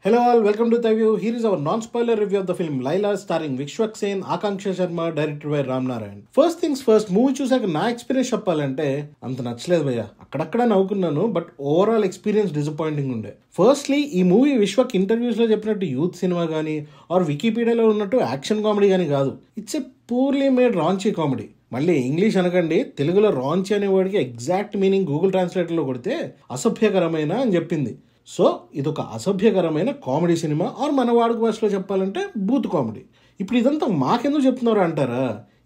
Hello all, welcome to The View. Here is our non-spoiler review of the film Laila starring Vishwak Sen, Akanksha Sharma, directed by Ram Narayan. First things first, movie చూసాక నా experience చెప్పాలంటే అంత నచ్చలేదు భయ్య. అక్కడక్కడ నవ్వుకున్నాను, but overall experience disappointing ఉండే. Firstly ఈ movie Vishwak interviews లో చెప్పినట్టు యూత్ సినిమా కానీ ఆర్ వికీపీడియాలో ఉన్నట్టు యాక్షన్ కామెడీ కానీ కాదు. It's a purely made Ranchi comedy. మళ్ళీ ఇంగ్లీష్ అనకండి, తెలుగులో రాంచీ అనే వర్డ్కి ఎగ్జాక్ట్ మీనింగ్ గూగుల్ ట్రాన్స్లేటర్లో కొడితే అసభ్యకరమైన అని చెప్పింది. సో ఇదొక అసభ్యకరమైన కామెడీ సినిమా, ఆర్ మన వాడుక భాషలో చెప్పాలంటే బూత్ కామెడీ. ఇప్పుడు ఇదంతా మాకెందుకు చెప్తున్నారు అంటారా?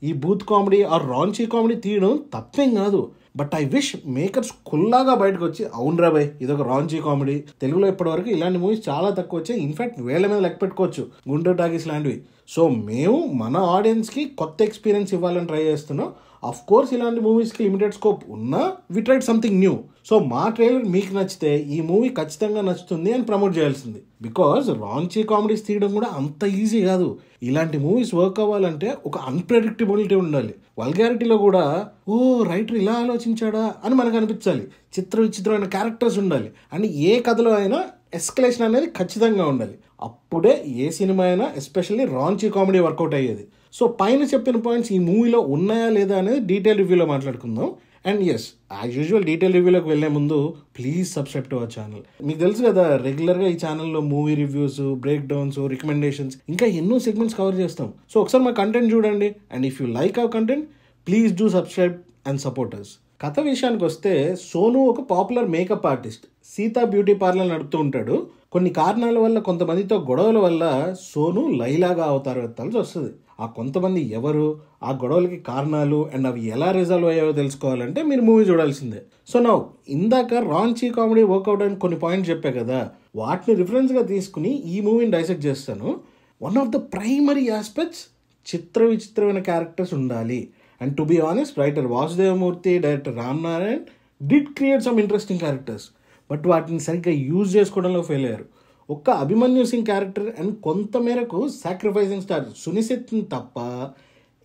ఈ bhoot comedy or raunchy comedy తీయడం తప్పేం కాదు, బట్ ఐ విష్ మేకర్స్ కుల్లాగా బయటకు వచ్చి అవునరా బాయ్ ఇదొక రాంచీ కామెడీ. తెలుగులో ఇప్పటివరకు ఇలాంటి మూవీస్ చాలా తక్కువ వచ్చాయి. ఇన్ఫాక్ట్ వేళ్ల మీద లెక్క పెట్టుకోవచ్చు గుంటూరు టాకీస్ లాంటివి. సో మేము మన ఆడియన్స్కి కొత్త ఎక్స్పీరియన్స్ ఇవ్వాలని ట్రై చేస్తున్నాం. అఫ్ కోర్స్ ఇలాంటి మూవీస్కి లిమిటెడ్ స్కోప్ ఉన్నా we tried something new. So మా ట్రైలర్ మీకు నచ్చితే ఈ మూవీ ఖచ్చితంగా నచ్చుతుంది అని ప్రమోట్ చేయాల్సింది. బికాజ్ రాంచీ కామెడీస్ తీయడం కూడా అంత ఈజీ కాదు. ఇలాంటి మూవీస్ వర్క్ అవ్వాలంటే ఒక అన్ప్రెడిక్టబిలిటీ ఉండాలి. వల్గారిటీలో కూడా ఓ రైటర్ ఇలా ఆలోచించాడా అని మనకు అనిపించాలి. విచిత్రమైన క్యారెక్టర్స్ ఉండాలి. అండ్ ఏ కథలో అయినా ఎస్కలేషన్ అనేది ఖచ్చితంగా ఉండాలి. అప్పుడే ఏ సినిమా అయినా ఎస్పెషల్లీ రాంచీ కామెడీ వర్కౌట్ అయ్యేది. సో పైన చెప్పిన పాయింట్స్ ఈ మూవీలో ఉన్నాయా లేదా అనేది డీటెయిల్ రివ్యూలో మాట్లాడుకుందాం. And yes, as usual detail రివ్యూలోకి వెళ్లే ముందు please subscribe to our channel. మీకు తెలుసు కదా, రెగ్యులర్గా ఈ ఛానల్లో movie reviews, breakdowns, recommendations ఇంకా ఎన్నో సెగ్మెంట్స్ కవర్ చేస్తాం. సో ఒకసారి మా కంటెంట్ చూడండి. And if you like our content please do subscribe and support us. కథ విషయానికి వస్తే, సోను ఒక popular makeup artist. Sita beauty parlour నడుపుతూ ఉంటాడు. కొన్ని కారణాల వల్ల, కొంతమందితో గొడవల వల్ల సోను లైలాగా అవతారం ఎత్తాల్సి వస్తుంది. ఆ కొంతమంది ఎవరు, ఆ గొడవలకి కారణాలు అండ్ అవి ఎలా రిజాల్వ్ అయ్యాయో తెలుసుకోవాలంటే మీరు మూవీ చూడాల్సిందే. సో నౌ, ఇందాక రాంచీ కామెడీ వర్కౌట్ అని కొన్ని పాయింట్స్ చెప్పా కదా, వాటిని రిఫరెన్స్గా తీసుకుని ఈ మూవీని డైసెక్ట్ చేస్తాను. One of the primary aspects, విచిత్రమైన క్యారెక్టర్స్ ఉండాలి. And to be honest, writer Vasudevamurthy, director Ram Narayan did create some interesting characters, but వాటిని సరిగ్గా యూజ్ చేసుకోవడంలో ఫెయిల్ అయ్యారు. ఒక్క అభిమన్యు సింగ్ క్యారెక్టర్ అండ్ కొంతమేరకు సాక్రిఫైసింగ్ స్టార్ సునిశెట్ని తప్ప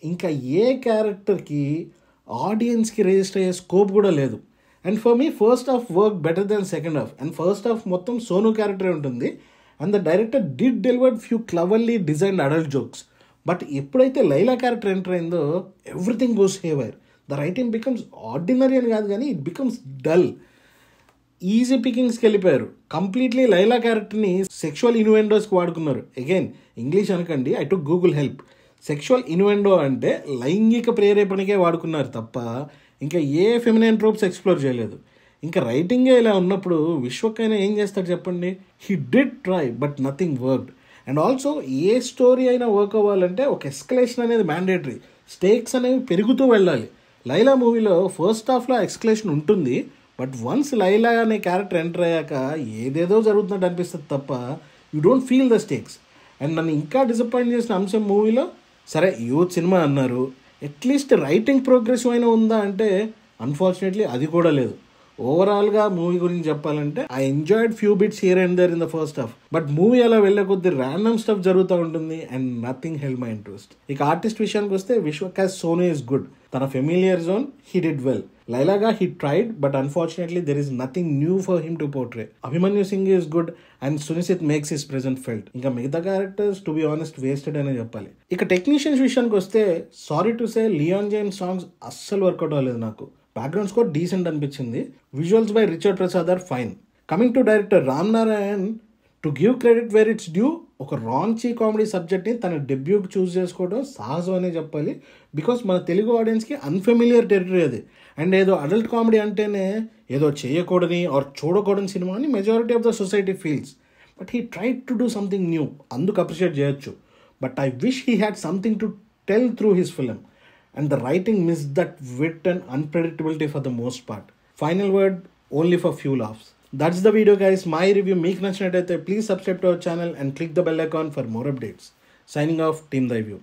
ఇంకా ఏ క్యారెక్టర్కి ఆడియన్స్కి రిజిస్టర్ అయ్యే స్కోప్ కూడా లేదు. And for me first half work better than second half. And first half మొత్తం సోను క్యారెక్టరే ఉంటుంది. And the director did delivered few cleverly designed adult jokes. But ఎప్పుడైతే లైలా క్యారెక్టర్ ఎంటర్ అయిందో everything goes haywire. The writing becomes ordinary అని కాదు కానీ it becomes dull. Easy పికింగ్స్కి వెళ్ళిపోయారు. కంప్లీట్లీ లైలా క్యారెక్టర్ని సెక్షువల్ ఇన్వెండోస్కి వాడుకున్నారు. అగైన్ ఇంగ్లీష్ అనకండి, I took Google help. Sexual innuendo అంటే లైంగిక ప్రేరేపణకే వాడుకున్నారు తప్ప ఇంకా ఏ ఫెమినైన్ ట్రోప్స్ ఎక్స్ప్లోర్ చేయలేదు. ఇంకా రైటింగే ఇలా ఉన్నప్పుడు విశ్వక్ అయినా ఏం చేస్తాడు చెప్పండి? He did try but nothing worked. And also a story అయినా వర్క్ అవ్వాలంటే ఒక ఎస్కలేషన్ అనేది మ్యాండేటరీ. స్టేక్స్ అనేవి పెరుగుతూ వెళ్ళాలి. లైలా మూవీలో ఫస్ట్ హాఫ్లో ఎస్కలేషన్ ఉంటుంది, బట్ వన్స్ లైలా అనే క్యారెక్టర్ ఎంటర్ అయ్యాక ఏదేదో జరుగుతున్నట్టు అనిపిస్తుంది తప్ప you don't feel the స్టేక్స్. And నన్ను ఇంకా డిసప్పాయింట్ చేసిన అంశం మూవీలో, సరే యూత్ సినిమా అన్నారు, అట్లీస్ట్ రైటింగ్ ప్రోగ్రెసివ్ అయినా ఉందా అంటే అన్ఫార్చునేట్లీ అది కూడా లేదు. ఓవరాల్గా మూవీ గురించి చెప్పాలంటే I enjoyed few bits here and there in the first half, but movie అలా వెళ్ళే కొద్ది ర్యాండమ్ స్టఫ్ జరుగుతూ ఉంటుంది and nothing held my interest. ఇక ఆర్టిస్ట్ విషయానికి వస్తే, Vishwak as Sonu is good. తన familiar zone he did well. లైలాగా he tried, but unfortunately there is nothing new for him to portray. Abhimanyu Singh is good and Sunishit makes his present felt. ఇంకా మిగతా characters to be honest wasted అనే చెప్పాలి. ఇక technicians విషయానికి వస్తే, sorry to say Leon James songs అస్సలు work out అవ్వలేదు నాకు. బ్యాక్గ్రౌండ్ స్కోర్ డీసెంట్ అనిపించింది. Visuals by Richard Prasad are fine. Coming to director Ram Narayan, to give credit where it's due, ఒక రాంచీ కామెడీ సబ్జెక్ట్ని తన డెబ్యూకి చూస్ చేసుకోవడం సహజం అనే చెప్పాలి. బికాస్ మన తెలుగు ఆడియన్స్కి అన్ఫెమిలియర్ టెరిటరీ అది. అండ్ ఏదో అడల్ట్ కామెడీ అంటేనే ఏదో చేయకూడని ఆర్ చూడకూడని సినిమా అని majority of the society feels. But he tried to do something new, అందుకు అప్రిషియేట్ చేయొచ్చు. But I wish he had something to tell through his film. And the writing missed that wit and unpredictability for the most part. Final word, only for few laughs. That's the video guys. My review meeku nachinataithe please subscribe to our channel and click the bell icon for more updates. Signing off, Team The View.